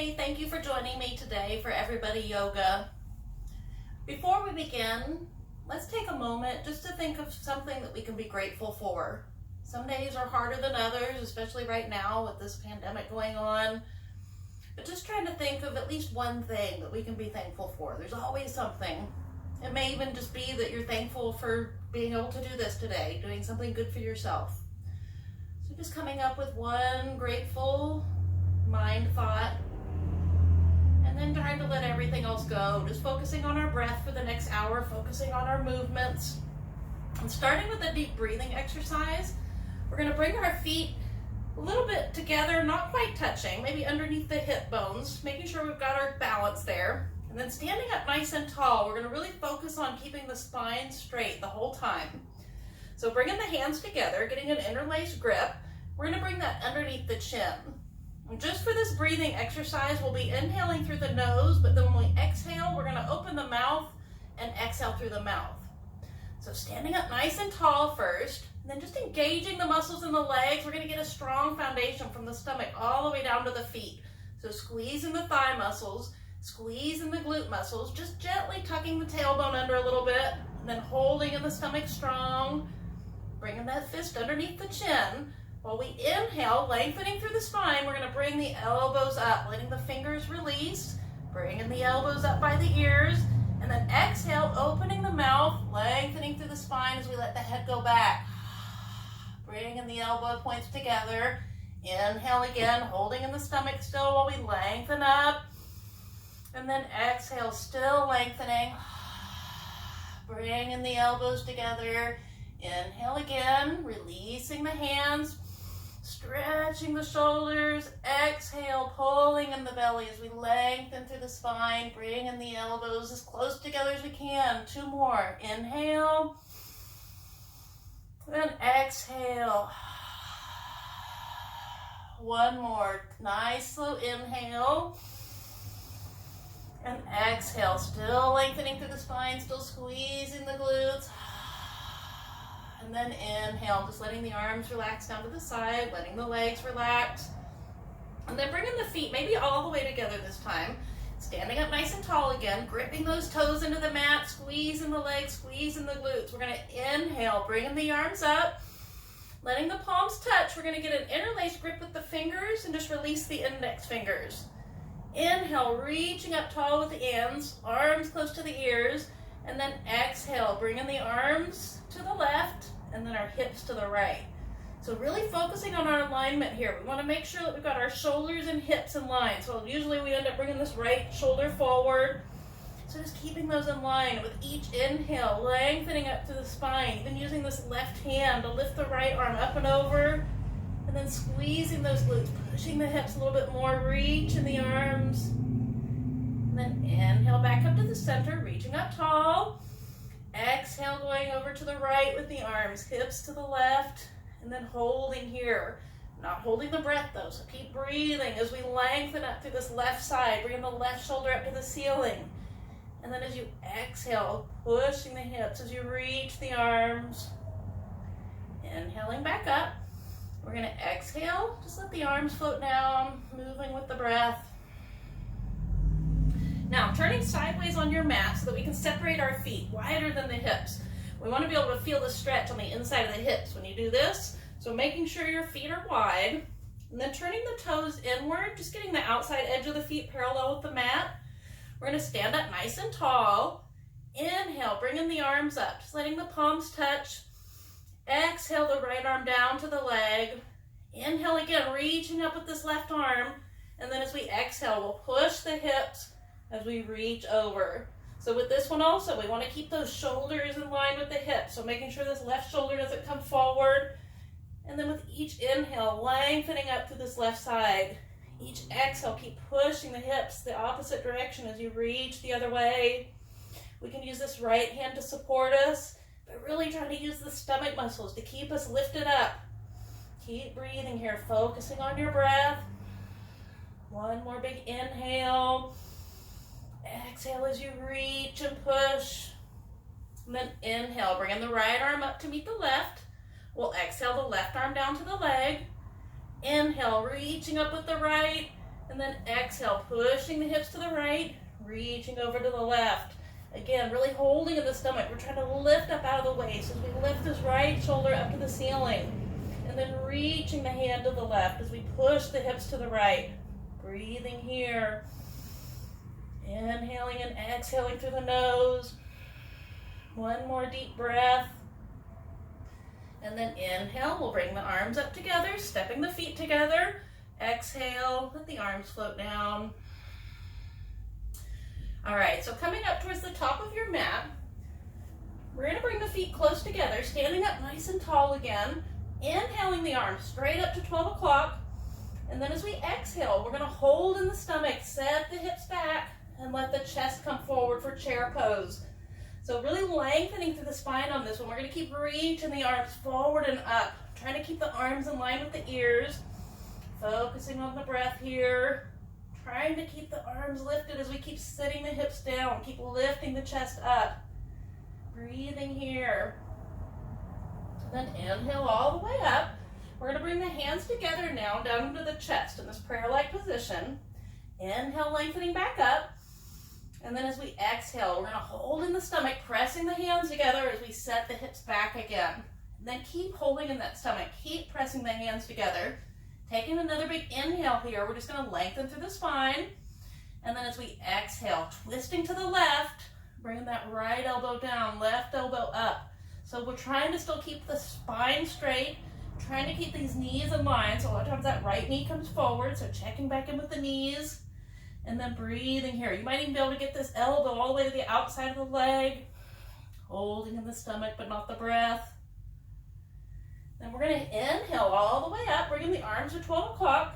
Hey, thank you for joining me today for Everybody Yoga. Before we begin, let's take a moment just to think of something that we can be grateful for. Some days are harder than others, especially right now with this pandemic going on. But just trying to think of at least one thing that we can be thankful for. There's always something. It may even just be that you're thankful for being able to do this today, doing something good for yourself. So just coming up with one grateful mind thought, and then trying to let everything else go. Just focusing on our breath for the next hour, focusing on our movements. And starting with a deep breathing exercise, we're going to bring our feet a little bit together, not quite touching, maybe underneath the hip bones, making sure we've got our balance there. And then standing up nice and tall, we're going to really focus on keeping the spine straight the whole time. So bringing the hands together, getting an interlaced grip, we're going to bring that underneath the chin. And just for this breathing exercise, we'll be inhaling through the nose, but then when we exhale, we're going to open the mouth and exhale through the mouth. So standing up nice and tall first, and then just engaging the muscles in the legs. We're going to get a strong foundation from the stomach all the way down to the feet. So squeezing the thigh muscles, squeezing the glute muscles, just gently tucking the tailbone under a little bit, and then holding in the stomach strong, bringing that fist underneath the chin. While we inhale, lengthening through the spine, we're going to bring the elbows up, letting the fingers release, bringing the elbows up by the ears, and then exhale, opening the mouth, lengthening through the spine as we let the head go back. Bringing the elbow points together. Inhale again, holding in the stomach still while we lengthen up. And then exhale, still lengthening. Bringing the elbows together. Inhale again, releasing the hands. Stretching the shoulders, exhale, pulling in the belly as we lengthen through the spine, bringing the elbows as close together as we can. 2 more. Inhale, then exhale. 1 more. Nice slow inhale, and exhale. Still lengthening through the spine, still squeezing the glutes. And then inhale, just letting the arms relax down to the side, letting the legs relax. And then bringing the feet maybe all the way together this time. Standing up nice and tall again, gripping those toes into the mat, squeezing the legs, squeezing the glutes. We're going to inhale, bringing the arms up, letting the palms touch. We're going to get an interlaced grip with the fingers and just release the index fingers. Inhale, reaching up tall with the hands, arms close to the ears. And then exhale, bringing the arms to the left and then our hips to the right. So really focusing on our alignment here. We want to make sure that we've got our shoulders and hips in line. So usually we end up bringing this right shoulder forward. So just keeping those in line with each inhale, lengthening up to the spine, even using this left hand to lift the right arm up and over, and then squeezing those glutes, pushing the hips a little bit more, reaching the arms. And then inhale back up to the center, reaching up tall. Exhale, going over to the right with the arms, hips to the left, and then holding here. Not holding the breath though, so keep breathing as we lengthen up through this left side, bringing the left shoulder up to the ceiling. And then as you exhale, pushing the hips as you reach the arms. Inhaling back up. We're going to exhale, just let the arms float down, moving with the breath. Now, turning sideways on your mat so that we can separate our feet wider than the hips. We want to be able to feel the stretch on the inside of the hips when you do this. So making sure your feet are wide, and then turning the toes inward, just getting the outside edge of the feet parallel with the mat. We're going to stand up nice and tall. Inhale, bringing the arms up, just letting the palms touch. Exhale, the right arm down to the leg. Inhale again, reaching up with this left arm. And then as we exhale, we'll push the hips as we reach over. So with this one also, we want to keep those shoulders in line with the hips. So making sure this left shoulder doesn't come forward. And then with each inhale, lengthening up to this left side. Each exhale, keep pushing the hips the opposite direction as you reach the other way. We can use this right hand to support us, but really trying to use the stomach muscles to keep us lifted up. Keep breathing here, focusing on your breath. 1 more big inhale. Exhale as you reach and push. And then inhale, bringing the right arm up to meet the left. We'll exhale the left arm down to the leg. Inhale, reaching up with the right, And then exhale, pushing the hips to the right, reaching over to the left. Again, really holding in the stomach. We're trying to lift up out of the waist as we lift this right shoulder up to the ceiling. And then reaching the hand to the left as we push the hips to the right. Breathing here. Inhaling and exhaling through the nose. One more deep breath. And then inhale, we'll bring the arms up together, stepping the feet together. Exhale, let the arms float down. All right, so coming up towards the top of your mat, we're gonna bring the feet close together, standing up nice and tall again, inhaling the arms straight up to 12 o'clock. And then as we exhale, we're gonna hold in the stomach, set the hips back, and let the chest come forward for chair pose. So really lengthening through the spine on this one. We're gonna keep reaching the arms forward and up, trying to keep the arms in line with the ears, focusing on the breath here, trying to keep the arms lifted as we keep sitting the hips down, keep lifting the chest up, breathing here. Then inhale all the way up. We're gonna bring the hands together now down into the chest in this prayer-like position. Inhale, lengthening back up. And then as we exhale, we're gonna hold in the stomach, pressing the hands together as we set the hips back again. And then keep holding in that stomach, keep pressing the hands together. Taking another big inhale here, we're just gonna lengthen through the spine. And then as we exhale, twisting to the left, bringing that right elbow down, left elbow up. So we're trying to still keep the spine straight, trying to keep these knees in line. So a lot of times that right knee comes forward, so checking back in with the knees. And then breathing here. You might even be able to get this elbow all the way to the outside of the leg. Holding in the stomach, but not the breath. Then we're gonna inhale all the way up, bringing the arms to 12 o'clock.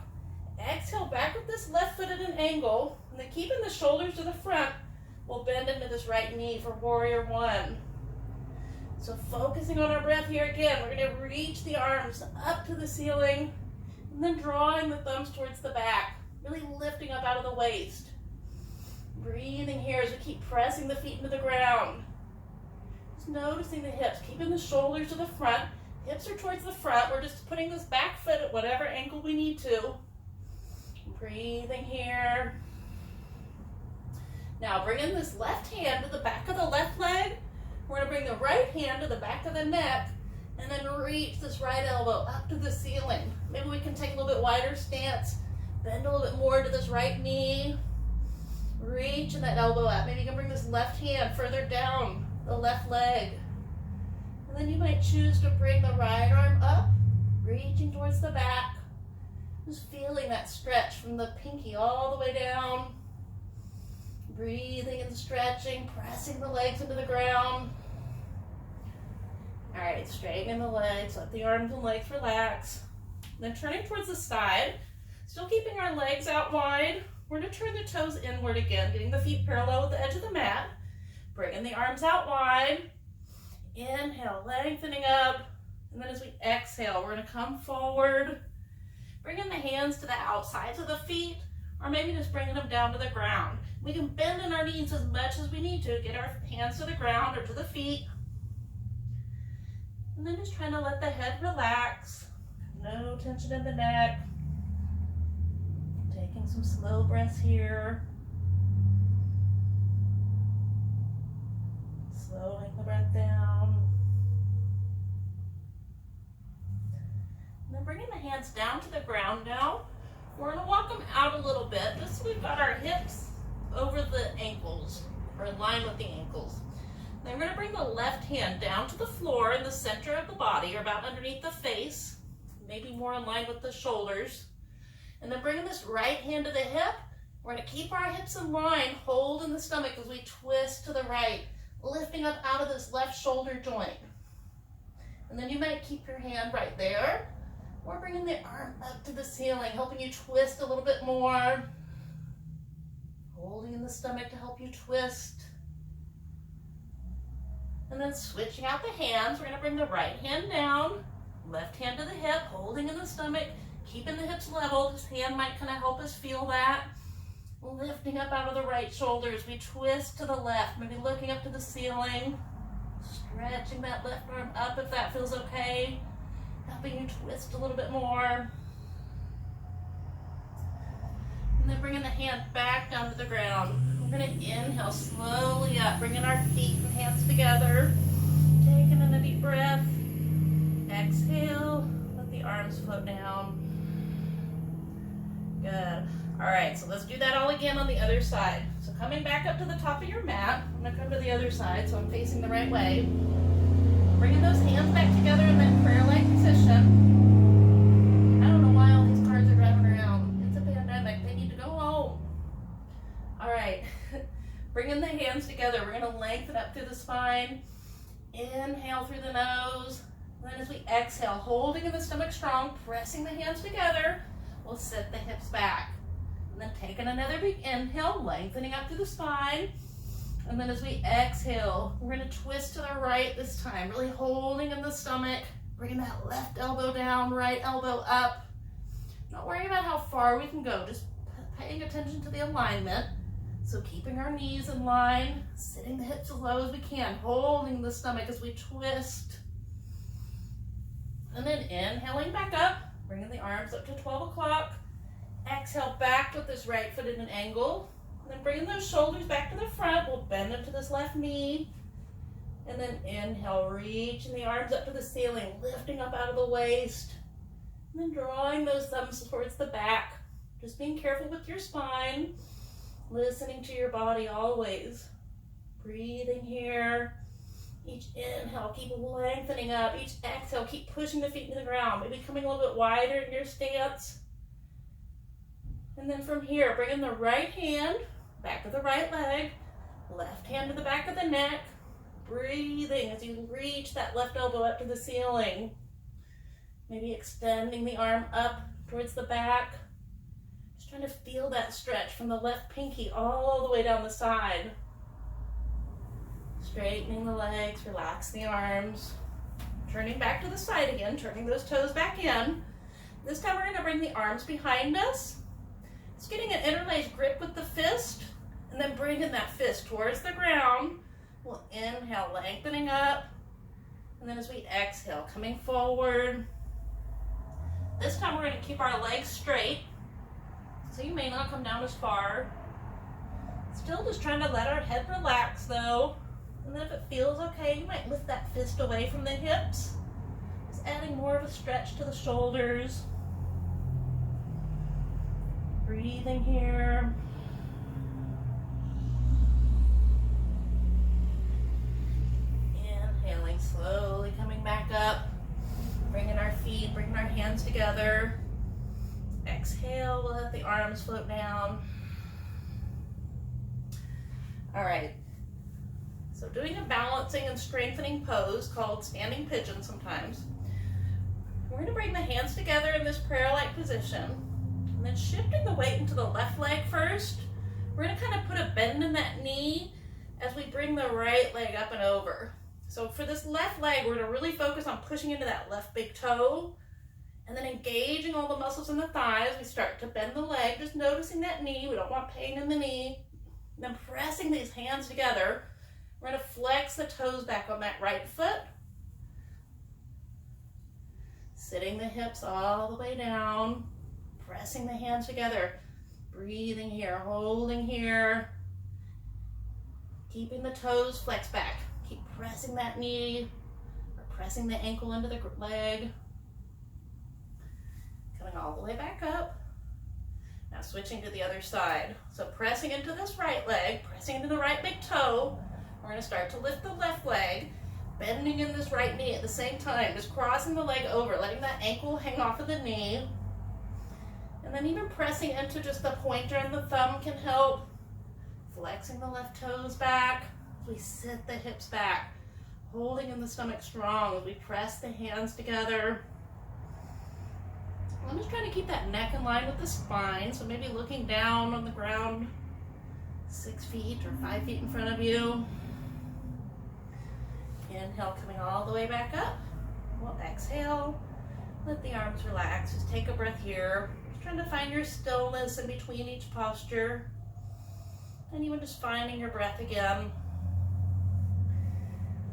Exhale back with this left foot at an angle. And then keeping the shoulders to the front, we'll bend into this right knee for warrior one. So focusing on our breath here again, we're gonna reach the arms up to the ceiling, and then drawing the thumbs towards the back. Really lifting up out of the waist. Breathing here as we keep pressing the feet into the ground. Just noticing the hips, keeping the shoulders to the front. Hips are towards the front. We're just putting this back foot at whatever angle we need to. Breathing here. Now bringing this left hand to the back of the left leg. We're gonna bring the right hand to the back of the neck and then reach this right elbow up to the ceiling. Maybe we can take a little bit wider stance. Bend a little bit more to this right knee. Reaching that elbow up. Maybe you can bring this left hand further down the left leg. And then you might choose to bring the right arm up, reaching towards the back. Just feeling that stretch from the pinky all the way down. Breathing and stretching, pressing the legs into the ground. All right, straightening the legs, let the arms and legs relax. Then turning towards the side. Still keeping our legs out wide. We're going to turn the toes inward again, getting the feet parallel with the edge of the mat. Bringing the arms out wide. Inhale, lengthening up. And then as we exhale, we're going to come forward. Bringing the hands to the outsides of the feet, or maybe just bringing them down to the ground. We can bend in our knees as much as we need to, get our hands to the ground or to the feet. And then just trying to let the head relax. No tension in the neck. Taking some slow breaths here. Slowing the breath down. And then bringing the hands down to the ground now. We're going to walk them out a little bit, just so we've got our hips over the ankles, or in line with the ankles. Then we're going to bring the left hand down to the floor in the center of the body, or about underneath the face, maybe more in line with the shoulders. And then bringing this right hand to the hip, we're going to keep our hips in line, hold in the stomach as we twist to the right, lifting up out of this left shoulder joint. And then you might keep your hand right there, or bringing the arm up to the ceiling, helping you twist a little bit more. Holding in the stomach to help you twist. And then switching out the hands, we're going to bring the right hand down, left hand to the hip, holding in the stomach, keeping the hips level. This hand might kind of help us feel that. Lifting up out of the right shoulder as we twist to the left, maybe looking up to the ceiling. Stretching that left arm up if that feels okay. Helping you twist a little bit more. And bringing the hand back down to the ground. We're going to inhale slowly up, bringing our feet and hands together. Taking in a deep breath. Exhale, let the arms float down. Good. All right, so let's do that all again on the other side. So coming back up to the top of your mat, I'm going to come to the other side so I'm facing the right way. Bringing those hands back together in that prayer-like position. I don't know why all these cards are driving around. It's a pandemic. They need to go home. All right. Bringing the hands together. We're going to lengthen up through the spine. Inhale through the nose. And then as we exhale, holding in the stomach strong, pressing the hands together, we'll sit the hips back. And then taking another big inhale, lengthening up through the spine. And then as we exhale, we're going to twist to the right this time, really holding in the stomach, bringing that left elbow down, right elbow up. Not worrying about how far we can go, just paying attention to the alignment. So keeping our knees in line, sitting the hips as low as we can, holding the stomach as we twist. And then inhaling back up, bringing the arms up to 12 o'clock. Exhale back with this right foot at an angle. And then bringing those shoulders back to the front, we'll bend into this left knee. And then inhale, reaching the arms up to the ceiling, lifting up out of the waist. And then drawing those thumbs towards the back. Just being careful with your spine. Listening to your body always. Breathing here. Each inhale, keep lengthening up. Each exhale, keep pushing the feet into the ground. Maybe coming a little bit wider in your stance. And then from here, bringing the right hand back of the right leg. Left hand to the back of the neck. Breathing as you reach that left elbow up to the ceiling. Maybe extending the arm up towards the back. Just trying to feel that stretch from the left pinky all the way down the side. Straightening the legs, relax the arms. Turning back to the side again, turning those toes back in. This time we're going to bring the arms behind us. It's getting an interlaced grip with the fist, and then bringing that fist towards the ground. We'll inhale, lengthening up, and then as we exhale, coming forward. This time we're going to keep our legs straight, so you may not come down as far. Still just trying to let our head relax though. And then if it feels okay, you might lift that fist away from the hips. Just adding more of a stretch to the shoulders. Breathing here. Inhaling, slowly coming back up. Bringing our feet, bringing our hands together. Exhale, we'll let the arms float down. All right. So doing a balancing and strengthening pose called standing pigeon sometimes. We're going to bring the hands together in this prayer-like position. And then shifting the weight into the left leg first. We're going to kind of put a bend in that knee as we bring the right leg up and over. So for this left leg, we're going to really focus on pushing into that left big toe. And then engaging all the muscles in the thighs. We start to bend the leg, just noticing that knee. We don't want pain in the knee. And then pressing these hands together. We're going to flex the toes back on that right foot. Sitting the hips all the way down. Pressing the hands together. Breathing here, holding here. Keeping the toes flexed back. Keep pressing that knee. Or pressing the ankle into the leg. Coming all the way back up. Now switching to the other side. So pressing into this right leg. Pressing into the right big toe. We're going to start to lift the left leg, bending in this right knee at the same time, just crossing the leg over, letting that ankle hang off of the knee. And then even pressing into just the pointer and the thumb can help. Flexing the left toes back as we sit the hips back, holding in the stomach strong as we press the hands together. I'm just trying to keep that neck in line with the spine, so maybe looking down on the ground 6 feet or 5 feet in front of you. Inhale, coming all the way back up. We'll exhale. Let the arms relax. Just take a breath here. Just trying to find your stillness in between each posture. And even just finding your breath again.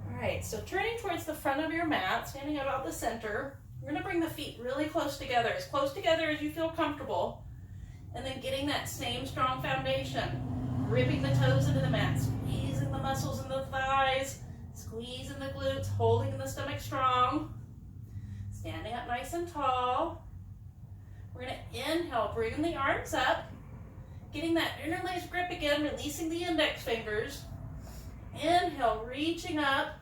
All right, so turning towards the front of your mat, standing about the center. We're going to bring the feet really close together as you feel comfortable. And then getting that same strong foundation. Gripping the toes into the mat, squeezing the muscles in the thighs, squeezing the glutes, holding the stomach strong. Standing up nice and tall. We're going to inhale, bringing the arms up. Getting that interlaced grip again, releasing the index fingers. Inhale, reaching up.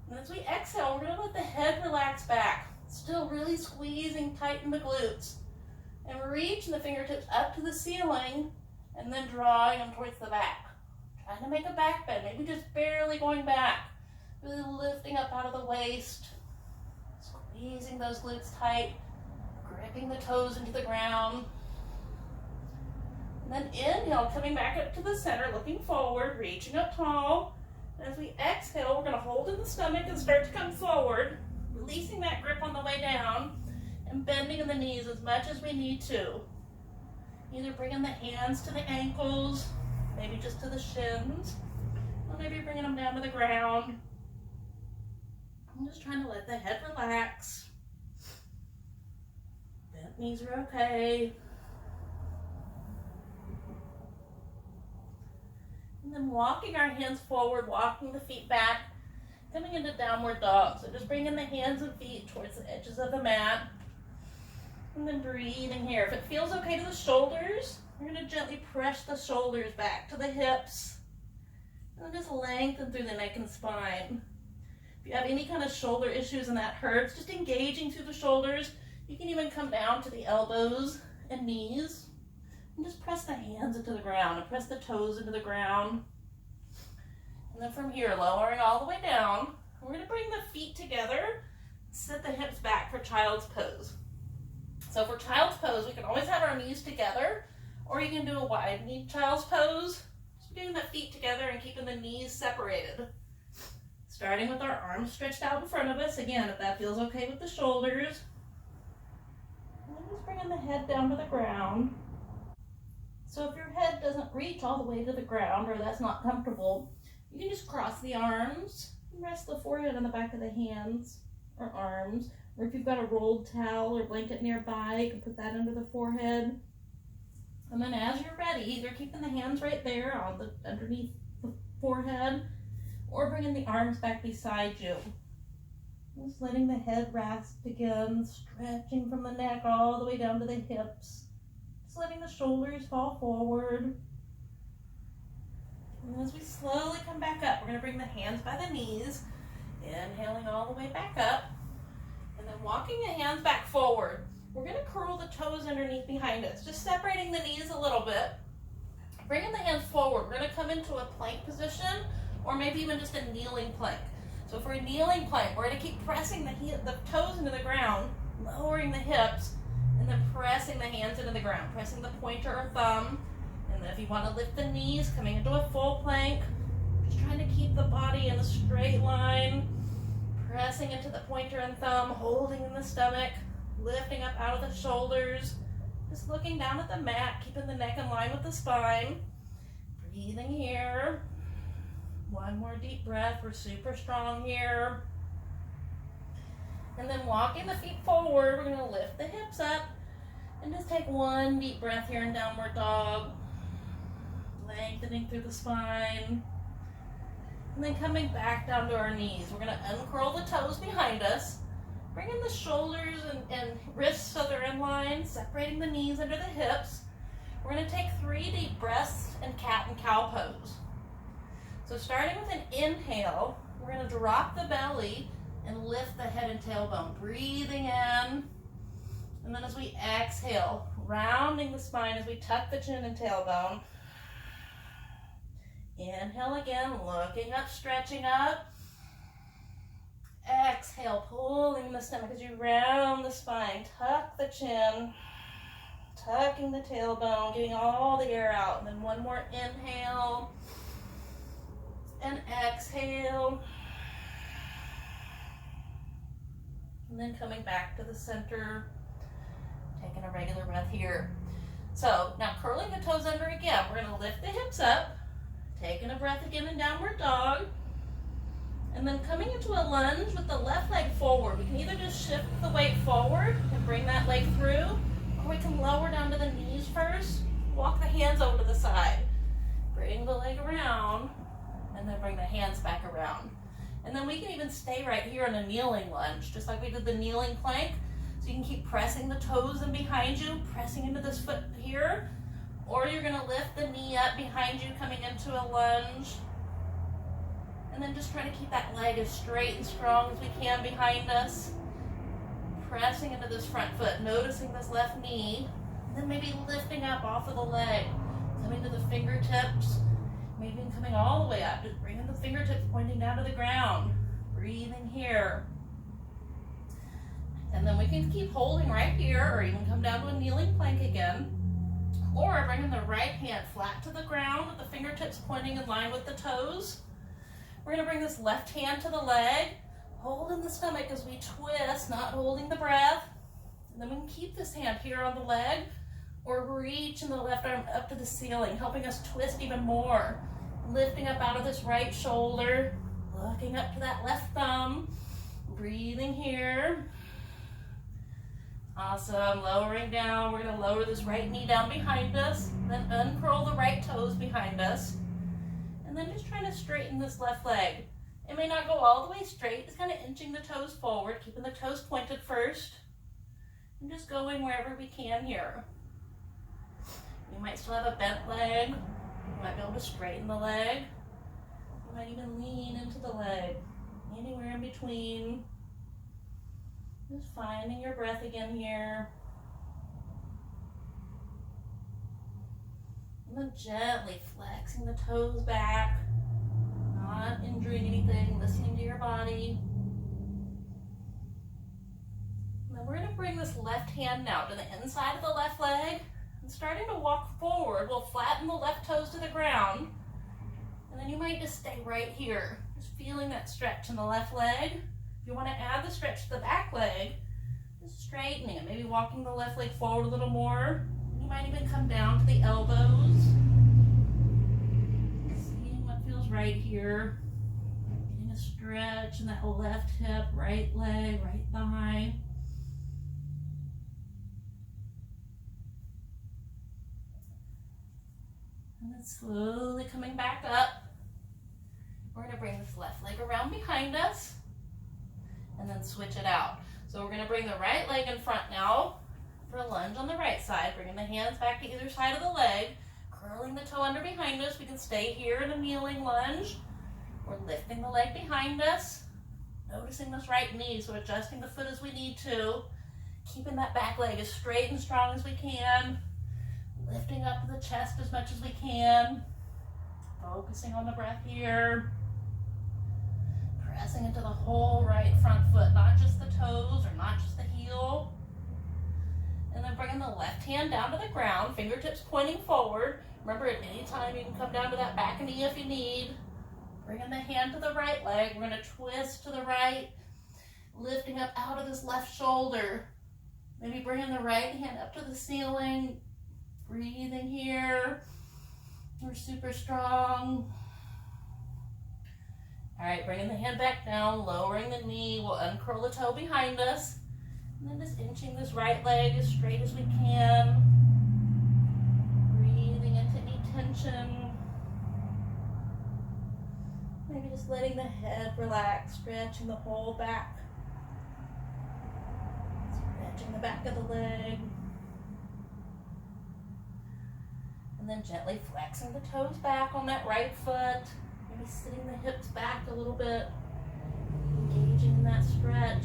And as we exhale, we're going to let the head relax back. Still really squeezing tight in the glutes. And reaching the fingertips up to the ceiling and then drawing them towards the back. Trying to make a back bend, maybe just barely going back. Really lifting up out of the waist. Squeezing those glutes tight. Gripping the toes into the ground. And then inhale, coming back up to the center, looking forward, reaching up tall. And as we exhale, we're going to hold in the stomach and start to come forward, releasing that grip on the way down and bending in the knees as much as we need to. Either bringing the hands to the ankles, maybe just to the shins, or maybe bringing them down to the ground. I'm just trying to let the head relax. Bent knees are okay. And then walking our hands forward, walking the feet back, coming into downward dog. So just bringing the hands and feet towards the edges of the mat. And then breathing here. If it feels okay to the shoulders, we're going to gently press the shoulders back to the hips. And then just lengthen through the neck and spine. If you have any kind of shoulder issues and that hurts, just engaging through the shoulders. You can even come down to the elbows and knees. And just press the hands into the ground and press the toes into the ground. And then from here, lowering all the way down, we're going to bring the feet together, set the hips back for child's pose. So for child's pose, we can always have our knees together, or you can do a wide knee child's pose. Just getting the feet together and keeping the knees separated. Starting with our arms stretched out in front of us. Again, if that feels okay with the shoulders. And then just bringing the head down to the ground. So if your head doesn't reach all the way to the ground, or that's not comfortable, you can just cross the arms and rest the forehead on the back of the hands or arms. Or if you've got a rolled towel or blanket nearby, you can put that under the forehead. And then as you're ready, either keeping the hands right there on the underneath the forehead, or bringing the arms back beside you. Just letting the head rest again, stretching from the neck all the way down to the hips. Just letting the shoulders fall forward. And as we slowly come back up, we're going to bring the hands by the knees, inhaling all the way back up. And then walking the hands back forward, we're going to curl the toes underneath behind us, just separating the knees a little bit. Bringing the hands forward, we're going to come into a plank position, or maybe even just a kneeling plank. So for a kneeling plank, we're going to keep pressing the toes into the ground, lowering the hips, and then pressing the hands into the ground, pressing the pointer or thumb. And then if you want to lift the knees, coming into a full plank, just trying to keep the body in a straight line. Pressing into the pointer and thumb, holding in the stomach, lifting up out of the shoulders, just looking down at the mat, keeping the neck in line with the spine. Breathing here. One more deep breath, we're super strong here. And then walking the feet forward, we're going to lift the hips up and just take one deep breath here in downward dog. Lengthening through the spine. And then coming back down to our knees, we're going to uncurl the toes behind us, bringing the shoulders and wrists so they're in line, separating the knees under the hips. We're going to take 3 deep breaths in cat and cow pose. So starting with an inhale, we're going to drop the belly and lift the head and tailbone, breathing in. And then as we exhale, rounding the spine as we tuck the chin and tailbone. Inhale again, looking up, stretching up. Exhale, pulling the stomach as you round the spine. Tuck the chin, tucking the tailbone, getting all the air out. And then one more inhale and exhale. And then coming back to the center, taking a regular breath here. So now curling the toes under again, we're going to lift the hips up. Taking a breath again in downward dog. And then coming into a lunge with the left leg forward. We can either just shift the weight forward and bring that leg through, or we can lower down to the knees first walk the hands over to the side. Bring the leg around, and then bring the hands back around. And then we can even stay right here in a kneeling lunge, just like we did the kneeling plank. So you can keep pressing the toes in behind you, pressing into this foot here, or you're gonna lift the knee up behind you, coming into a lunge. And then just trying to keep that leg as straight and strong as we can behind us. Pressing into this front foot, noticing this left knee, and then maybe lifting up off of the leg, coming to the fingertips, maybe even coming all the way up, just bringing the fingertips pointing down to the ground, breathing here. And then we can keep holding right here, or even come down to a kneeling plank again, or bringing the right hand flat to the ground with the fingertips pointing in line with the toes. We're going to bring this left hand to the leg, holding the stomach as we twist, not holding the breath. And then we can keep this hand here on the leg, or reaching the left arm up to the ceiling, helping us twist even more. Lifting up out of this right shoulder, looking up to that left thumb, breathing here. Awesome, lowering down. We're gonna lower this right knee down behind us, then uncurl the right toes behind us. And then just trying to straighten this left leg. It may not go all the way straight, it's kind of inching the toes forward, keeping the toes pointed first, and just going wherever we can here. You might still have a bent leg. You might be able to straighten the leg. You might even lean into the leg, anywhere in between. Just finding your breath again here. And then gently flexing the toes back, not injuring anything, listening to your body. And then we're going to bring this left hand now to the inside of the left leg. And starting to walk forward, we'll flatten the left toes to the ground. And then you might just stay right here, just feeling that stretch in the left leg. If you want to add the stretch to the back leg, just straightening it, maybe walking the left leg forward a little more. You might even come down to the elbows. Seeing what feels right here. Getting a stretch in that left hip, right leg, right thigh. And then slowly coming back up. We're going to bring this left leg around behind us and then switch it out. So we're going to bring the right leg in front now for a lunge on the right side, bringing the hands back to either side of the leg, curling the toe under behind us. We can stay here in a kneeling lunge. We're lifting the leg behind us, noticing this right knee, so adjusting the foot as we need to, keeping that back leg as straight and strong as we can, lifting up the chest as much as we can, focusing on the breath here, pressing into the whole right front foot, not just the toes or not just the heel. And then bringing the left hand down to the ground, fingertips pointing forward. Remember, at any time you can come down to that back knee if you need. Bringing the hand to the right leg. We're going to twist to the right, lifting up out of this left shoulder. Maybe bringing the right hand up to the ceiling. Breathing here. We're super strong. All right, bringing the hand back down, lowering the knee. We'll uncurl the toe behind us. And then just inching this right leg as straight as we can. Breathing into any tension. Maybe just letting the head relax, stretching the whole back. Stretching the back of the leg. And then gently flexing the toes back on that right foot. Maybe sitting the hips back a little bit. Engaging in that stretch.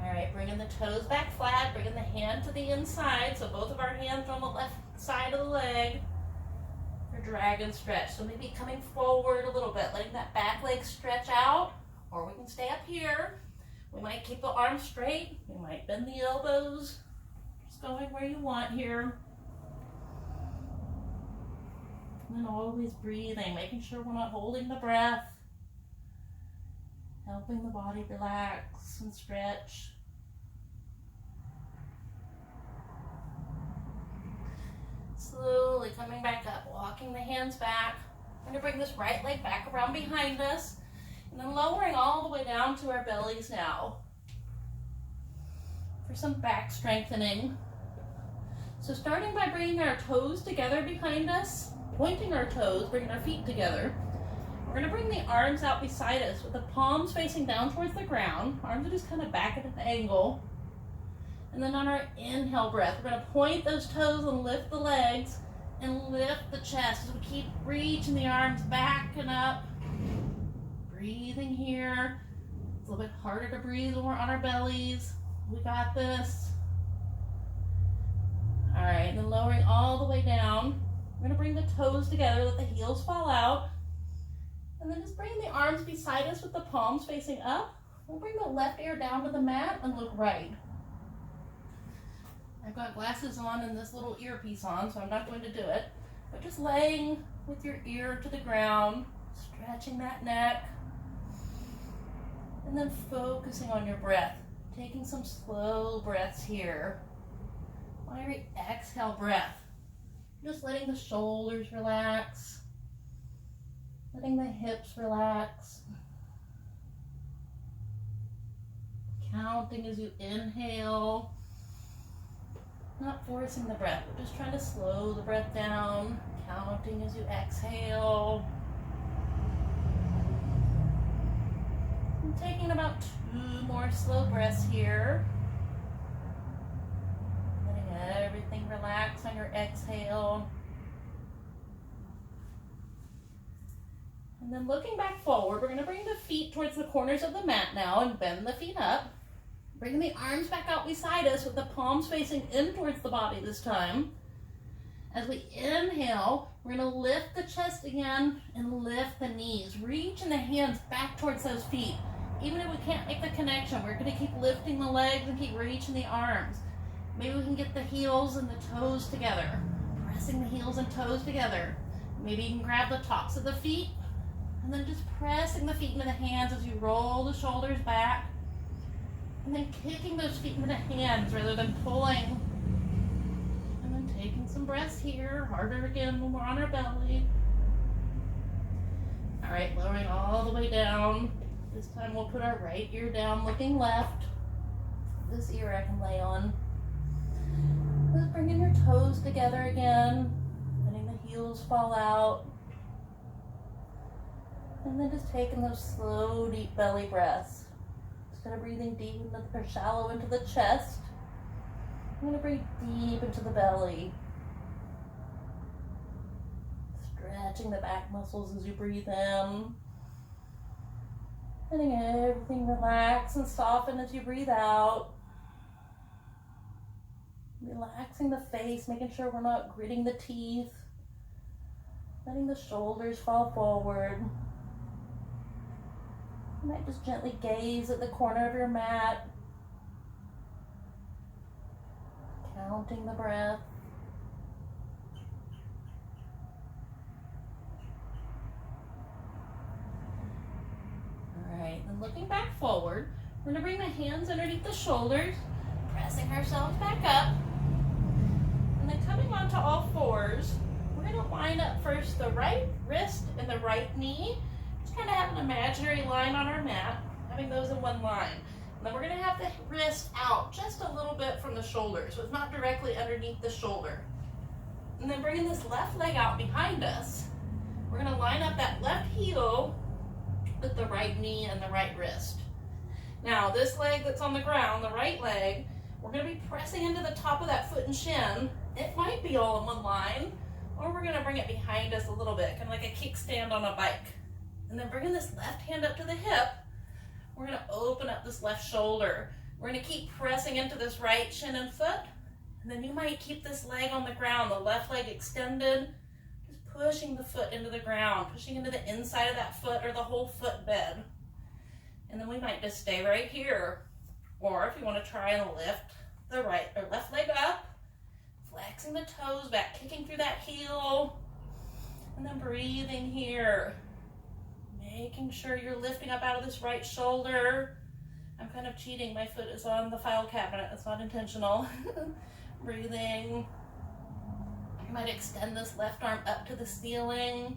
All right, bringing the toes back flat, bringing the hand to the inside, so both of our hands are on the left side of the leg for dragon stretch. So maybe coming forward a little bit, letting that back leg stretch out, or we can stay up here. We might keep the arms straight, we might bend the elbows, just going where you want here. And then always breathing, making sure we're not holding the breath. Helping the body relax and stretch. Slowly coming back up, walking the hands back. We're going to bring this right leg back around behind us. And then lowering all the way down to our bellies now. for some back strengthening. So starting by bringing our toes together behind us, pointing our toes, bringing our feet together. We're going to bring the arms out beside us with the palms facing down towards the ground. Arms are just kind of back at an angle. And then on our inhale breath, we're going to point those toes and lift the legs and lift the chest as we keep reaching the arms back and up. Breathing here. It's a little bit harder to breathe when we're on our bellies. We got this. All right, then lowering all the way down. We're going to bring the toes together, let the heels fall out. And then just bring the arms beside us with the palms facing up. We'll bring the left ear down to the mat and look right. I've got glasses on and this little earpiece on, so I'm not going to do it. But just laying with your ear to the ground, stretching that neck. And then focusing on your breath. Taking some slow breaths here. On every exhale breath, just letting the shoulders relax, letting the hips relax, counting as you inhale, not forcing the breath, but just trying to slow the breath down, counting as you exhale, and taking about 2 more slow breaths here. Everything relax on your exhale. And then looking back forward, we're going to bring the feet towards the corners of the mat now and bend the feet up. Bringing the arms back out beside us with the palms facing in towards the body this time. As we inhale, we're going to lift the chest again and lift the knees. Reaching the hands back towards those feet. Even if we can't make the connection, we're going to keep lifting the legs and keep reaching the arms. Maybe we can get the heels and the toes together. Pressing the heels and toes together. Maybe you can grab the tops of the feet and then just pressing the feet into the hands as you roll the shoulders back. And then kicking those feet into the hands rather than pulling. And then taking some breaths here. Harder again when we're on our belly. All right, lowering all the way down. This time we'll put our right ear down, looking left. This ear I can lay on. Just bringing your toes together again, letting the heels fall out. And then just taking those slow, deep belly breaths. Instead of breathing deep or shallow into the chest, I'm going to breathe deep into the belly. Stretching the back muscles as you breathe in. Letting everything relax and soften as you breathe out. Relaxing the face, making sure we're not gritting the teeth. Letting the shoulders fall forward. You might just gently gaze at the corner of your mat. Counting the breath. All right, and looking back forward, we're going to bring the hands underneath the shoulders, pressing ourselves back up. And then coming onto all fours, we're going to line up first the right wrist and the right knee. Just kind of have an imaginary line on our mat, having those in one line. And then we're going to have the wrist out just a little bit from the shoulder, so it's not directly underneath the shoulder. And then bringing this left leg out behind us, we're going to line up that left heel with the right knee and the right wrist. Now, this leg that's on the ground, the right leg, we're going to be pressing into the top of that foot and shin. It might be all in one line, or we're going to bring it behind us a little bit, kind of like a kickstand on a bike. And then bringing this left hand up to the hip, we're going to open up this left shoulder. We're going to keep pressing into this right shin and foot, and then you might keep this leg on the ground, the left leg extended, just pushing the foot into the ground, pushing into the inside of that foot or the whole foot bed. And then we might just stay right here. Or if you want to try and lift the right or left leg up, flexing the toes back, kicking through that heel, and then breathing here. Making sure you're lifting up out of this right shoulder. I'm kind of cheating. My foot is on the file cabinet. It's not intentional. Breathing. You might extend this left arm up to the ceiling.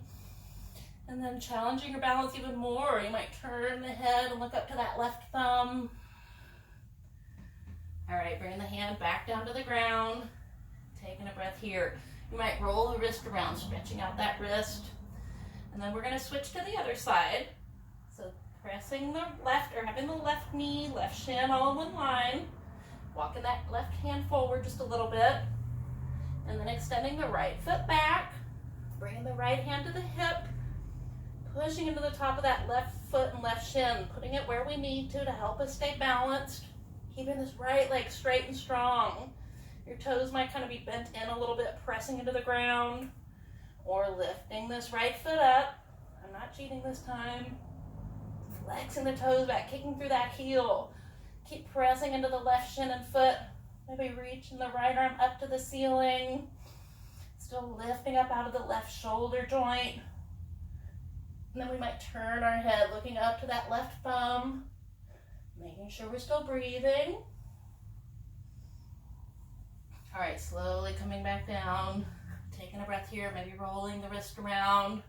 And then challenging your balance even more. You might turn the head and look up to that left thumb. All right, bringing the hand back down to the ground, taking a breath here. You might roll the wrist around, stretching out that wrist. And then we're going to switch to the other side. So pressing the left, or having the left knee, left shin all in one line. Walking that left hand forward just a little bit. And then extending the right foot back. Bringing the right hand to the hip. Pushing into the top of that left foot and left shin. Putting it where we need to help us stay balanced. Keeping this right leg straight and strong. Your toes might kind of be bent in a little bit, pressing into the ground. Or lifting this right foot up. I'm not cheating this time. Flexing the toes back, kicking through that heel. Keep pressing into the left shin and foot. Maybe reaching the right arm up to the ceiling. Still lifting up out of the left shoulder joint. And then we might turn our head, looking up to that left thumb. Making sure we're still breathing. All right, slowly coming back down. Taking a breath here, maybe rolling the wrist around.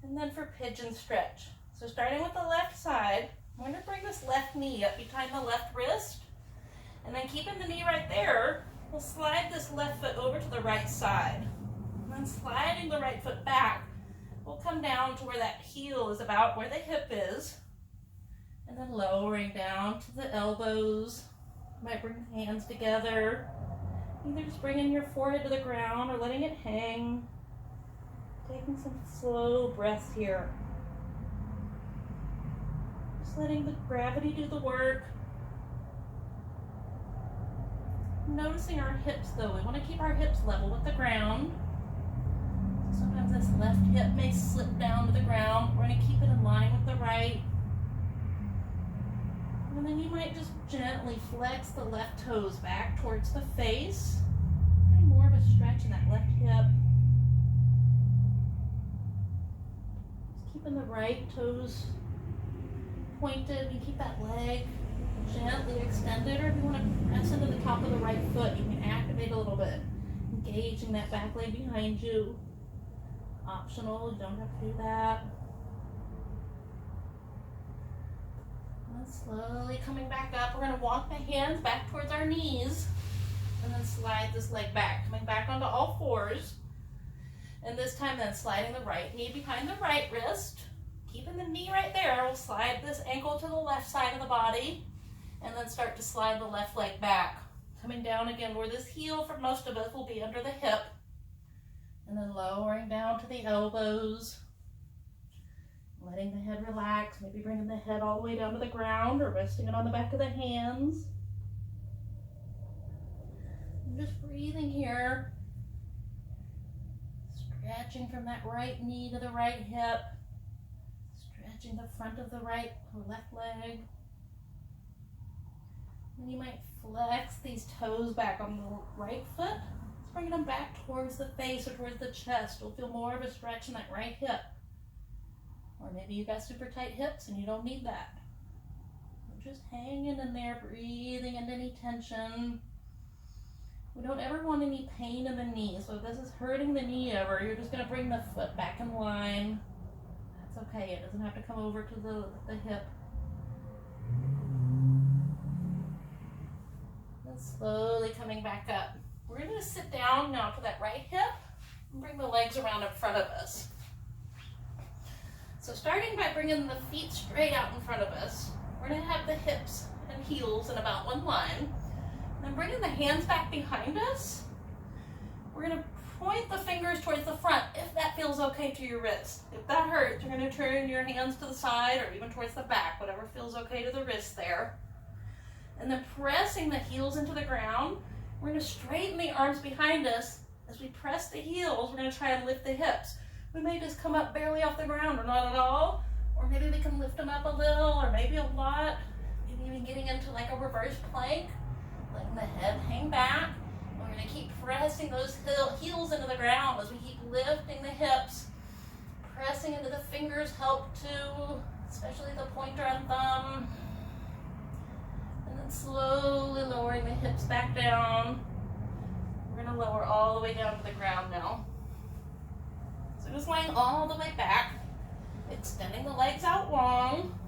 And then for pigeon stretch. So starting with the left side, I'm going to bring this left knee up behind the left wrist. And then keeping the knee right there, we'll slide this left foot over to the right side. And then sliding the right foot back, we'll come down to where that heel is about where the hip is. And then lowering down to the elbows. You might bring the hands together. Either just bringing your forehead to the ground or letting it hang. Taking some slow breaths here. Just letting the gravity do the work. Noticing our hips though. We want to keep our hips level with the ground. So sometimes this left hip may slip down to the ground. We're going to keep it in line with the right. And then you might just gently flex the left toes back towards the face. Getting more of a stretch in that left hip. Just keeping the right toes pointed. You keep that leg gently extended, or if you want to press into the top of the right foot, you can activate a little bit. Engaging that back leg behind you. Optional, you don't have to do that. Slowly coming back up, we're going to walk the hands back towards our knees and then slide this leg back, coming back onto all fours. And this time then sliding the right knee behind the right wrist, keeping the knee right there. We'll slide this ankle to the left side of the body and then start to slide the left leg back. Coming down again where this heel for most of us will be under the hip, and then lowering down to the elbows. Letting the head relax, maybe bringing the head all the way down to the ground or resting it on the back of the hands. And just breathing here. Stretching from that right knee to the right hip. Stretching the front of the right or left leg. And you might flex these toes back on the right foot. Just bringing them back towards the face or towards the chest. You'll feel more of a stretch in that right hip. Or maybe you got super tight hips and you don't need that. We're just hanging in there, breathing into any tension. We don't ever want any pain in the knee. So if this is hurting the knee ever, you're just going to bring the foot back in line. That's okay. It doesn't have to come over to the hip. And slowly coming back up. We're going to sit down now to that right hip and bring the legs around in front of us. So starting by bringing the feet straight out in front of us, we're going to have the hips and heels in about one line. And then bringing the hands back behind us, we're going to point the fingers towards the front if that feels okay to your wrist. If that hurts, you're going to turn your hands to the side or even towards the back, whatever feels okay to the wrist there. And then pressing the heels into the ground, we're going to straighten the arms behind us. As we press the heels, we're going to try and lift the hips. We may just come up barely off the ground or not at all, or maybe we can lift them up a little or maybe a lot, maybe even getting into like a reverse plank, letting the head hang back. We're going to keep pressing those heels into the ground as we keep lifting the hips. Pressing into the fingers help too, especially the pointer and thumb. And then slowly lowering the hips back down. We're going to lower all the way down to the ground now. So just laying all the way back, extending the legs out long.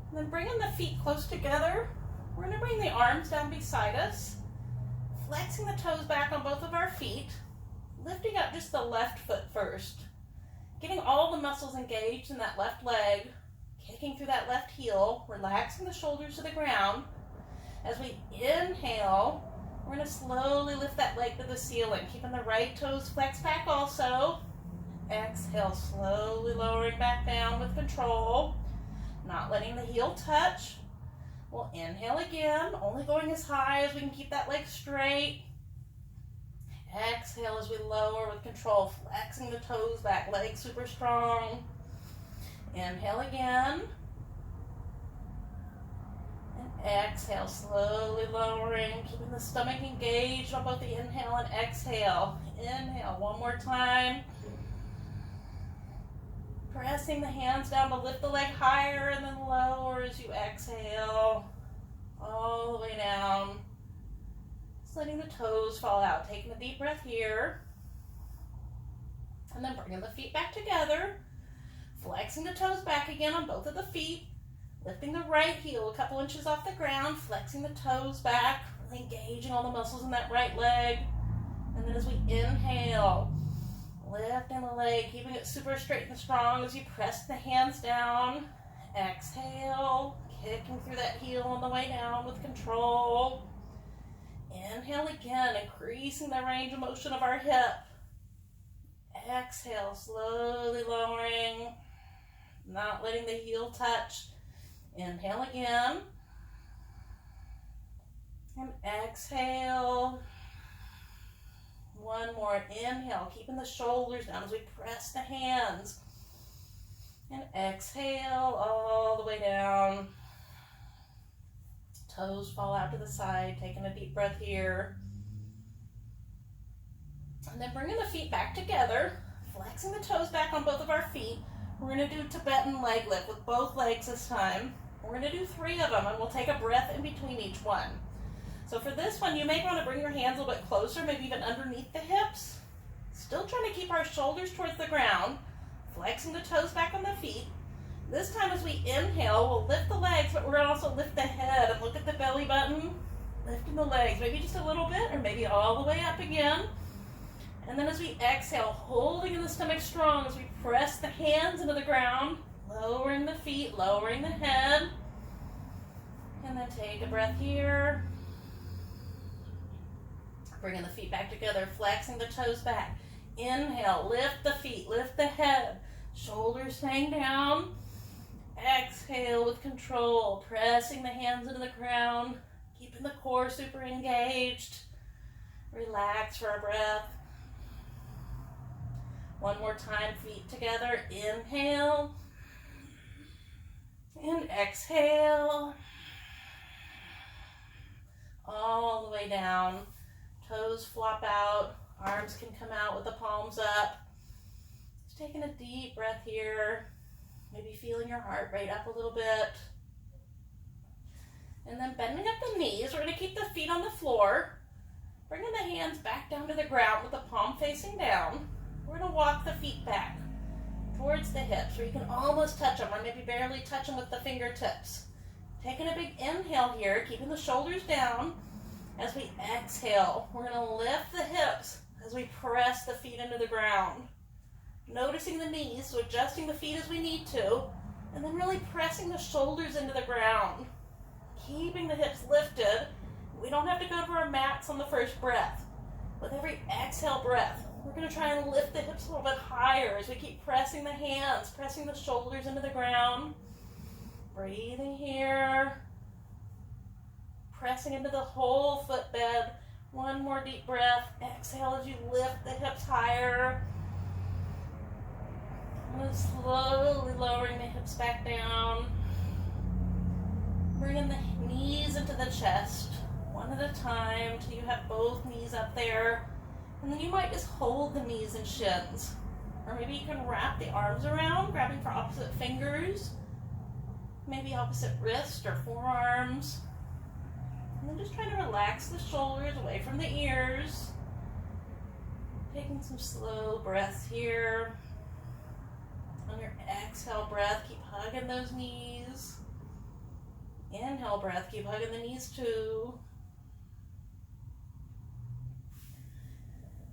And then bringing the feet close together, we're going to bring the arms down beside us, flexing the toes back on both of our feet, lifting up just the left foot first, getting all the muscles engaged in that left leg, kicking through that left heel, relaxing the shoulders to the ground. As we inhale, we're going to slowly lift that leg to the ceiling, keeping the right toes flexed back also. Exhale, slowly lowering back down with control, not letting the heel touch. We'll inhale again, only going as high as we can keep that leg straight. Exhale as we lower with control, flexing the toes back, legs super strong. Inhale again. And exhale, slowly lowering, keeping the stomach engaged on both the inhale and exhale. Inhale, one more time. Pressing the hands down to lift the leg higher and then lower as you exhale. All the way down. Just letting the toes fall out. Taking a deep breath here. And then bringing the feet back together. Flexing the toes back again on both of the feet. Lifting the right heel a couple inches off the ground. Flexing the toes back. Really engaging all the muscles in that right leg. And then as we inhale, lifting the leg, keeping it super straight and strong as you press the hands down. Exhale, kicking through that heel on the way down with control. Inhale again, increasing the range of motion of our hip. Exhale, slowly lowering, not letting the heel touch. Inhale again. And exhale. One more. Inhale, keeping the shoulders down as we press the hands. And exhale all the way down. Toes fall out to the side, taking a deep breath here. And then bringing the feet back together, flexing the toes back on both of our feet. We're going to do Tibetan leg lift with both legs this time. We're going to do 3 of them, and we'll take a breath in between each one. So for this one, you may want to bring your hands a little bit closer, maybe even underneath the hips. Still trying to keep our shoulders towards the ground, flexing the toes back on the feet. This time as we inhale, we'll lift the legs, but we're going to also lift the head and look at the belly button. Lifting the legs, maybe just a little bit, or maybe all the way up again. And then as we exhale, holding in the stomach strong as we press the hands into the ground, lowering the feet, lowering the head. And then take a breath here. Bringing the feet back together, flexing the toes back. Inhale, lift the feet, lift the head. Shoulders staying down. Exhale with control, pressing the hands into the ground, keeping the core super engaged. Relax for a breath. One more time, feet together. Inhale. And exhale. All the way down. Toes flop out, arms can come out with the palms up. Just taking a deep breath here, maybe feeling your heart rate up a little bit. And then bending up the knees, we're going to keep the feet on the floor, bringing the hands back down to the ground with the palm facing down. We're going to walk the feet back towards the hips, where you can almost touch them, or maybe barely touch them with the fingertips. Taking a big inhale here, keeping the shoulders down. As we exhale, we're going to lift the hips as we press the feet into the ground. Noticing the knees, so adjusting the feet as we need to, and then really pressing the shoulders into the ground. Keeping the hips lifted. We don't have to go to our mats on the first breath. With every exhale breath, we're going to try and lift the hips a little bit higher as we keep pressing the hands, pressing the shoulders into the ground. Breathing here. Pressing into the whole footbed. One more deep breath. Exhale as you lift the hips higher. And slowly lowering the hips back down. Bringing the knees into the chest, one at a time, till you have both knees up there. And then you might just hold the knees and shins. Or maybe you can wrap the arms around, grabbing for opposite fingers. Maybe opposite wrist or forearms. And then just trying to relax the shoulders away from the ears. Taking some slow breaths here. On your exhale breath, keep hugging those knees. Inhale breath, keep hugging the knees too.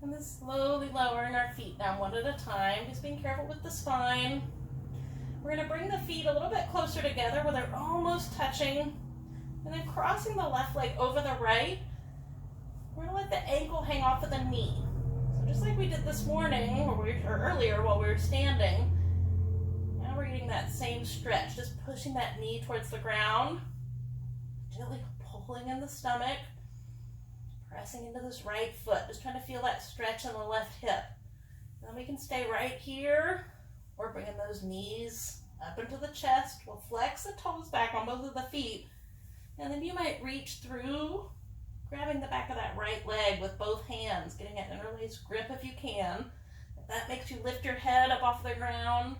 And then slowly lowering our feet down one at a time, just being careful with the spine. We're going to bring the feet a little bit closer together where they're almost touching. And then crossing the left leg over the right, we're going to let the ankle hang off of the knee. So just like we did this morning, or earlier while we were standing, now we're getting that same stretch, just pushing that knee towards the ground, gently pulling in the stomach, pressing into this right foot, just trying to feel that stretch in the left hip. And then we can stay right here, or bringing those knees up into the chest. We'll flex the toes back on both of the feet. And then you might reach through, grabbing the back of that right leg with both hands, getting an interlace grip if you can. If that makes you lift your head up off the ground,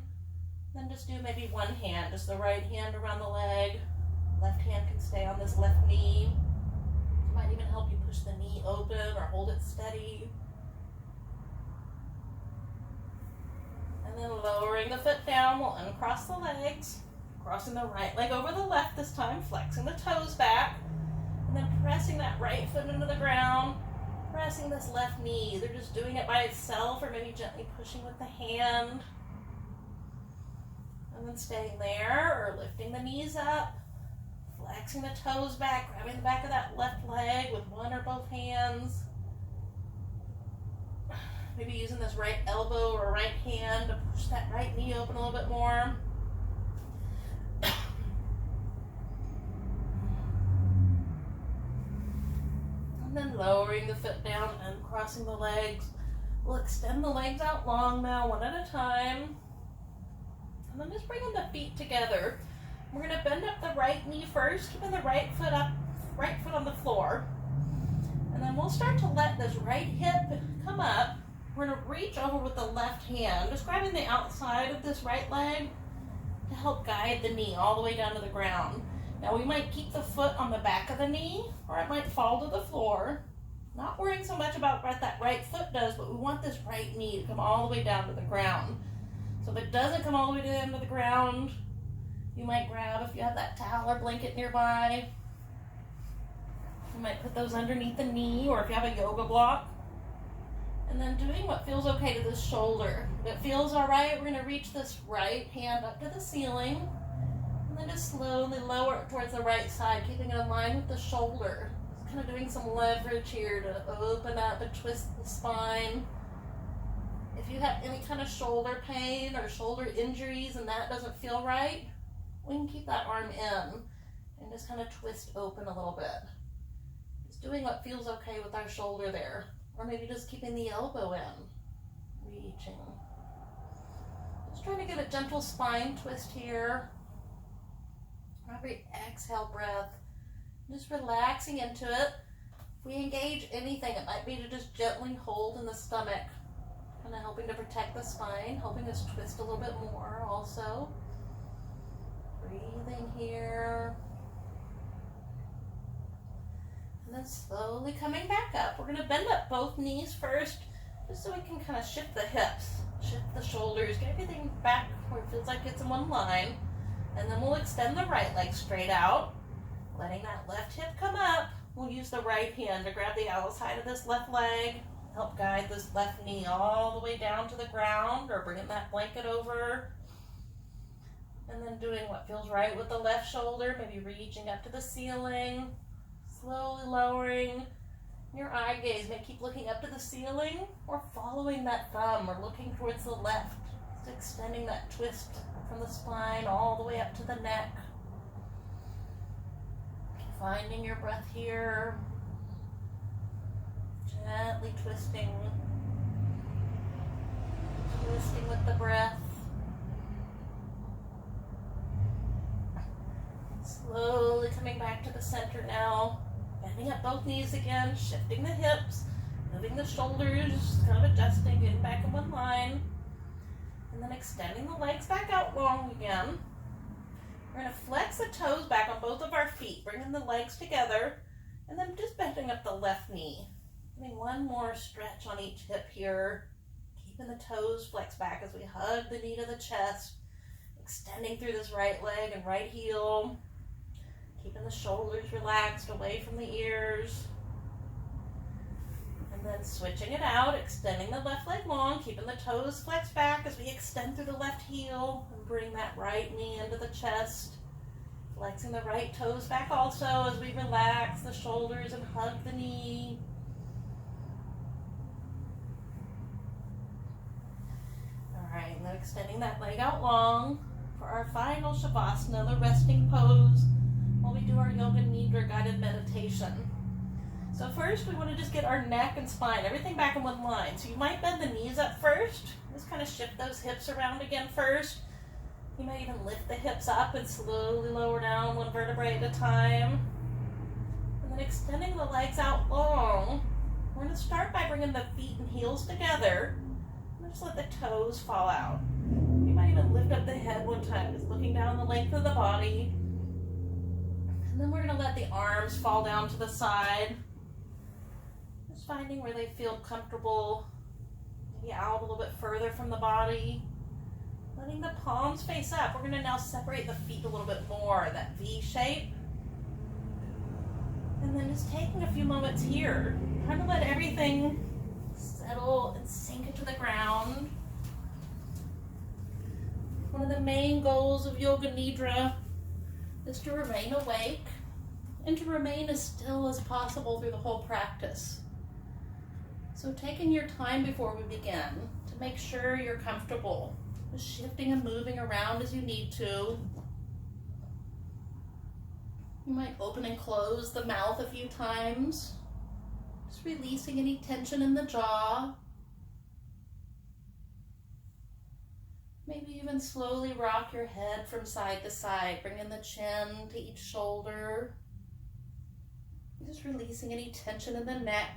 then just do maybe one hand, just the right hand around the leg. Left hand can stay on this left knee. It might even help you push the knee open or hold it steady. And then lowering the foot down, we'll uncross the legs. Crossing the right leg over the left this time, flexing the toes back, and then pressing that right foot into the ground, pressing this left knee, either just doing it by itself or maybe gently pushing with the hand. And then staying there or lifting the knees up, flexing the toes back, grabbing the back of that left leg with one or both hands. Maybe using this right elbow or right hand to push that right knee open a little bit more. And then lowering the foot down and crossing the legs. We'll extend the legs out long now, one at a time. And then just bringing the feet together. We're going to bend up the right knee first, keeping the right foot up, right foot on the floor. And then we'll start to let this right hip come up. We're going to reach over with the left hand, just grabbing the outside of this right leg to help guide the knee all the way down to the ground. Now we might keep the foot on the back of the knee, or it might fall to the floor. Not worrying so much about what that right foot does, but we want this right knee to come all the way down to the ground. So if it doesn't come all the way down to the ground, you might grab, if you have that towel or blanket nearby, you might put those underneath the knee, or if you have a yoga block. And then doing what feels okay to this shoulder. If it feels all right, we're going to reach this right hand up to the ceiling. And then just slowly lower it towards the right side, keeping it in line with the shoulder. Just kind of doing some leverage here to open up and twist the spine. If you have any kind of shoulder pain or shoulder injuries and that doesn't feel right, we can keep that arm in and just kind of twist open a little bit. Just doing what feels okay with our shoulder there. Or maybe just keeping the elbow in, reaching. Just trying to get a gentle spine twist here. Every exhale breath, just relaxing into it. If we engage anything, it might be to just gently hold in the stomach, kind of helping to protect the spine, helping us twist a little bit more also. Breathing here. And then slowly coming back up. We're going to bend up both knees first, just so we can kind of shift the hips, shift the shoulders, get everything back where it feels like it's in one line. And then we'll extend the right leg straight out, letting that left hip come up. We'll use the right hand to grab the outside of this left leg, help guide this left knee all the way down to the ground, or bringing that blanket over. And then doing what feels right with the left shoulder, maybe reaching up to the ceiling. Slowly lowering your eye gaze. Maybe keep looking up to the ceiling or following that thumb or looking towards the left. Just extending that twist from the spine all the way up to the neck. Finding your breath here. Gently twisting. Twisting with the breath. Slowly coming back to the center now. Bending up both knees again, shifting the hips, moving the shoulders, kind of adjusting, getting back in one line. And then extending the legs back out long again. We're going to flex the toes back on both of our feet, bringing the legs together, and then just bending up the left knee. Getting one more stretch on each hip here, keeping the toes flexed back as we hug the knee to the chest, extending through this right leg and right heel. Keeping the shoulders relaxed away from the ears. And then switching it out, extending the left leg long, keeping the toes flexed back as we extend through the left heel and bring that right knee into the chest. Flexing the right toes back also as we relax the shoulders and hug the knee. All right, and then extending that leg out long for our final Shavasana, the resting pose, while we do our Yoga Nidra guided meditation. So first we want to just get our neck and spine, everything back in one line. So you might bend the knees up first. Just kind of shift those hips around again first. You may even lift the hips up and slowly lower down one vertebrae at a time. And then extending the legs out long. We're going to start by bringing the feet and heels together. And just let the toes fall out. You might even lift up the head one time, just looking down the length of the body. And then we're going to let the arms fall down to the side. Just finding where they feel comfortable. Maybe out a little bit further from the body. Letting the palms face up. We're going to now separate the feet a little bit more, that V shape. And then just taking a few moments here, trying to let everything settle and sink into the ground. One of the main goals of Yoga Nidra is to remain awake and to remain as still as possible through the whole practice. So taking your time before we begin to make sure you're comfortable. Shifting and moving around as you need to. You might open and close the mouth a few times, just releasing any tension in the jaw. Maybe even slowly rock your head from side to side, bringing the chin to each shoulder. Just releasing any tension in the neck.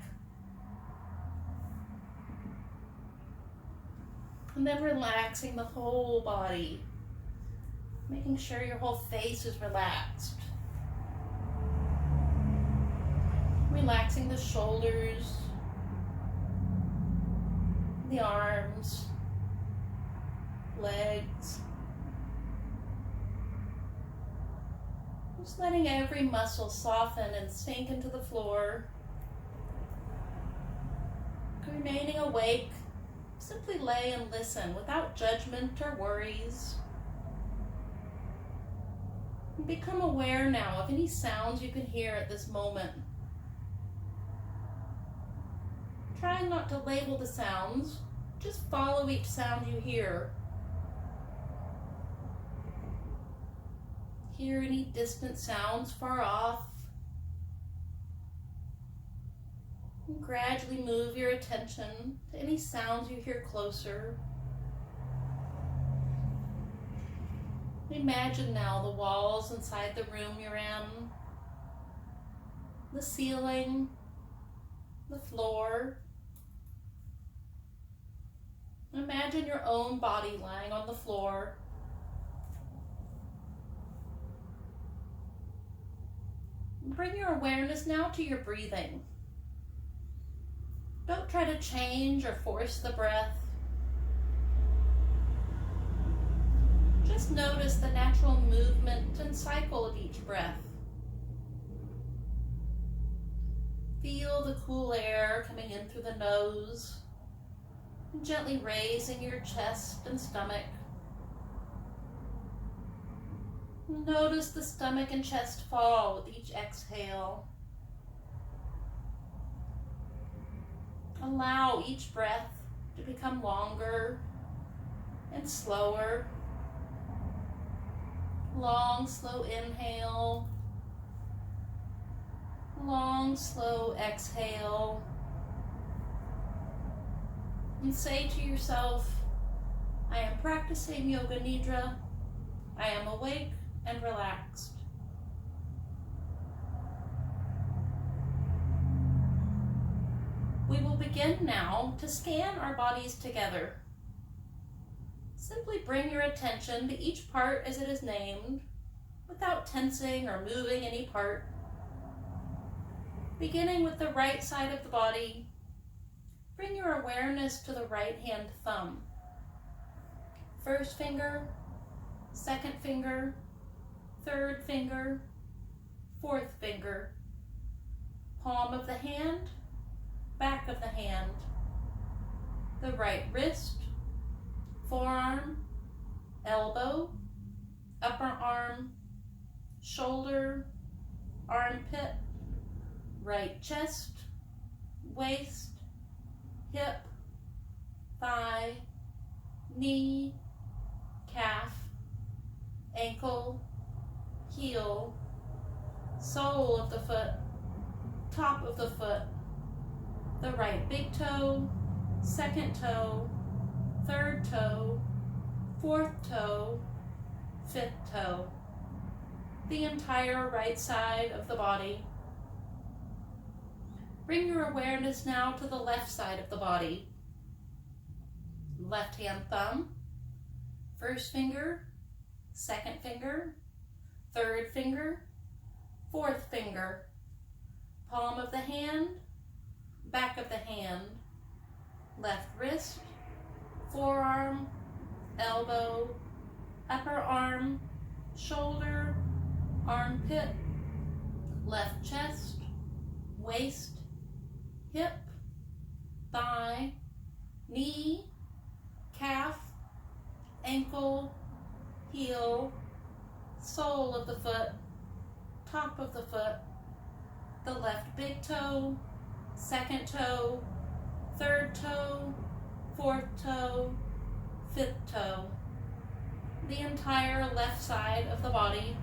And then relaxing the whole body, making sure your whole face is relaxed. Relaxing the shoulders, the arms, legs. Just letting every muscle soften and sink into the floor. Remaining awake. Simply lay and listen without judgment or worries. And become aware now of any sounds you can hear at this moment. Try not to label the sounds, just follow each sound you hear. Hear any distant sounds far off. And gradually move your attention to any sounds you hear closer. Imagine now the walls inside the room you're in, the ceiling, the floor. Imagine your own body lying on the floor. Bring your awareness now to your breathing. Don't try to change or force the breath. Just notice the natural movement and cycle of each breath. Feel the cool air coming in through the nose, and gently raising your chest and stomach. Notice the stomach and chest fall with each exhale. Allow each breath to become longer and slower. Long, slow inhale. Long, slow exhale. And say to yourself, I am practicing Yoga Nidra. I am awake and relaxed. We will begin now to scan our bodies together. Simply bring your attention to each part as it is named, without tensing or moving any part. Beginning with the right side of the body, bring your awareness to the right hand thumb. First finger, second finger, third finger, fourth finger, palm of the hand, back of the hand, the right wrist, forearm, elbow, upper arm, shoulder, armpit, right chest, waist, hip, thigh, knee, calf, ankle, heel, sole of the foot, top of the foot, the right big toe, second toe, third toe, fourth toe, fifth toe, the entire right side of the body. Bring your awareness now to the left side of the body. Left hand thumb, first finger, second finger, third finger, fourth finger, palm of the hand, back of the hand, left wrist, forearm, elbow, upper arm, shoulder, armpit, left chest, waist, hip, thigh, knee, calf, ankle, heel, sole of the foot, top of the foot, the left big toe, second toe, third toe, fourth toe, fifth toe, the entire left side of the body.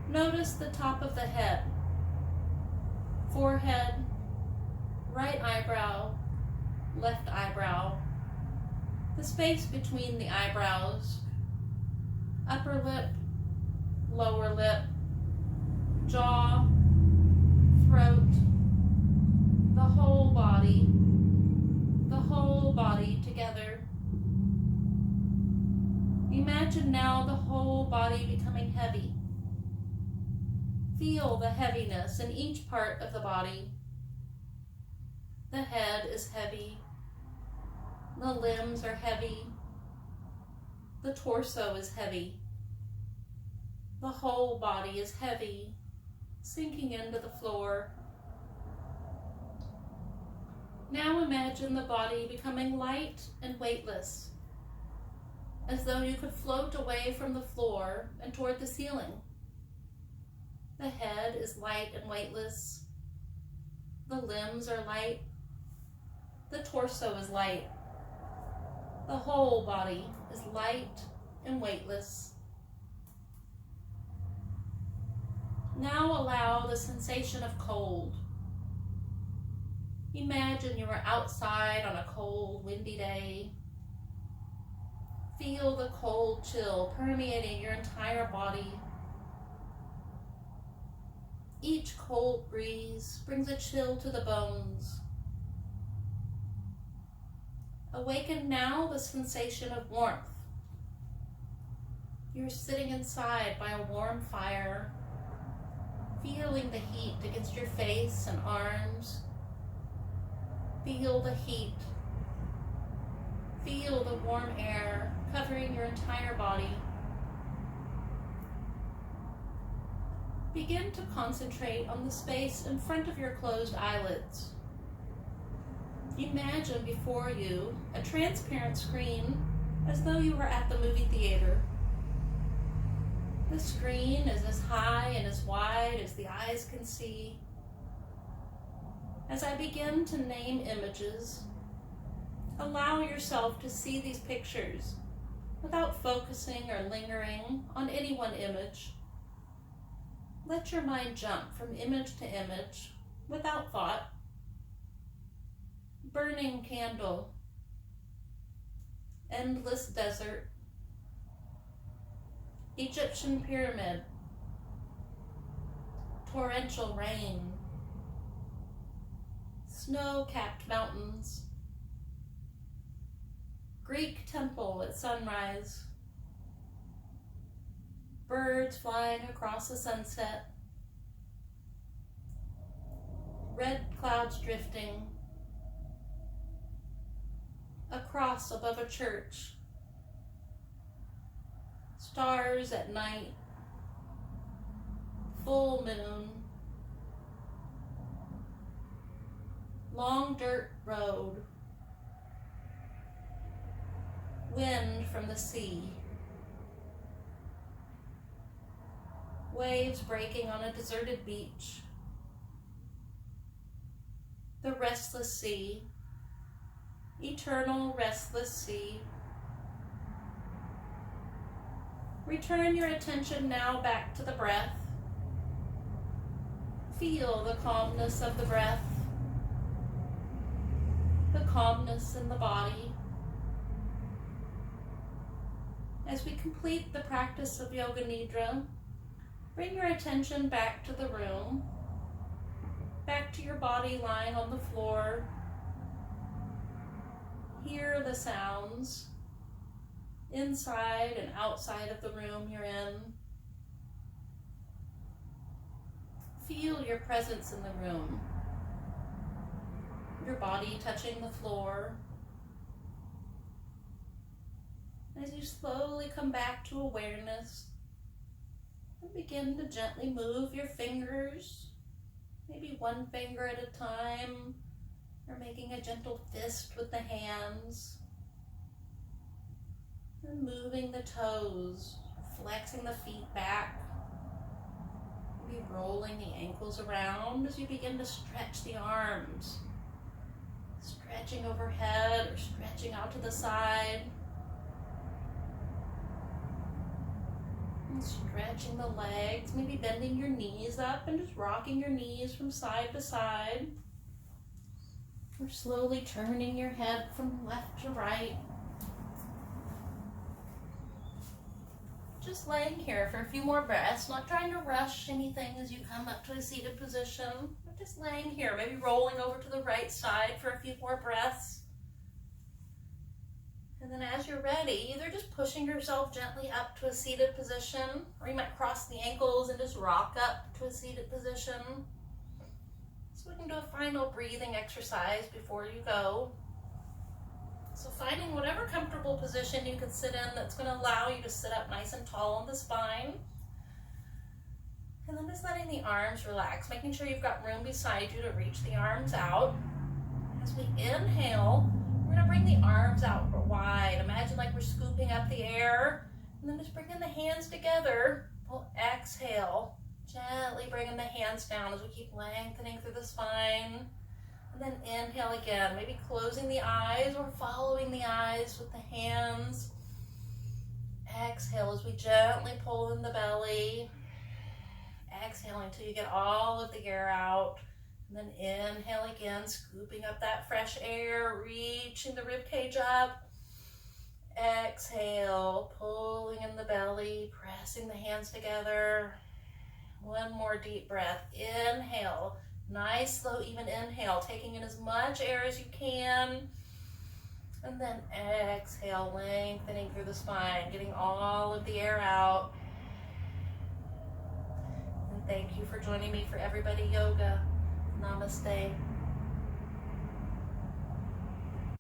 Notice the top of the head, forehead, right eyebrow, left eyebrow, the space between the eyebrows, upper lip, lower lip, jaw, throat, the whole body together. Imagine now the whole body becoming heavy. Feel the heaviness in each part of the body. The head is heavy. The limbs are heavy. The torso is heavy. The whole body is heavy, sinking into the floor. Now imagine the body becoming light and weightless, as though you could float away from the floor and toward the ceiling. The head is light and weightless. The limbs are light. The torso is light. The whole body is light and weightless. Now allow the sensation of cold. Imagine you are outside on a cold, windy day. Feel the cold chill permeating your entire body. Each cold breeze brings a chill to the bones. Awaken now the sensation of warmth. You're sitting inside by a warm fire, feeling the heat against your face and arms. Feel the heat. Feel the warm air covering your entire body. Begin to concentrate on the space in front of your closed eyelids. Imagine before you a transparent screen as though you were at the movie theater. The screen is as high and as wide as the eyes can see. As I begin to name images, allow yourself to see these pictures without focusing or lingering on any one image. Let your mind jump from image to image without thought. Burning candle, endless desert, Egyptian pyramid, torrential rain, snow-capped mountains, Greek temple at sunrise, birds flying across the sunset, red clouds drifting, a cross above a church, stars at night, full moon, long dirt road, wind from the sea, waves breaking on a deserted beach, the restless sea, eternal restless sea. Return your attention now back to the breath. Feel the calmness of the breath, the calmness in the body. As we complete the practice of Yoga Nidra, bring your attention back to the room, back to your body lying on the floor. Hear the sounds inside and outside of the room you're in. Feel your presence in the room, your body touching the floor. As you slowly come back to awareness, and begin to gently move your fingers, maybe one finger at a time, or making a gentle fist with the hands. And moving the toes, flexing the feet back, maybe rolling the ankles around as you begin to stretch the arms, stretching overhead or stretching out to the side. And stretching the legs, maybe bending your knees up and just rocking your knees from side to side. Or slowly turning your head from left to right. Just laying here for a few more breaths, not trying to rush anything as you come up to a seated position, but just laying here, maybe rolling over to the right side for a few more breaths. And then as you're ready, either just pushing yourself gently up to a seated position, or you might cross the ankles and just rock up to a seated position. So we can do a final breathing exercise before you go. So finding whatever comfortable position you can sit in that's going to allow you to sit up nice and tall on the spine. And then just letting the arms relax, making sure you've got room beside you to reach the arms out. As we inhale, we're going to bring the arms out wide. Imagine like we're scooping up the air. And then just bringing the hands together. We'll exhale, gently bringing the hands down as we keep lengthening through the spine. And then inhale again, maybe closing the eyes or following the eyes with the hands. Exhale as we gently pull in the belly. Exhaling until you get all of the air out. And then inhale again, scooping up that fresh air, reaching the rib cage up. Exhale, pulling in the belly, pressing the hands together. One more deep breath. Inhale. Nice, slow, even inhale, taking in as much air as you can. And then exhale, lengthening through the spine, getting all of the air out. And thank you for joining me for Everybody Yoga. Namaste.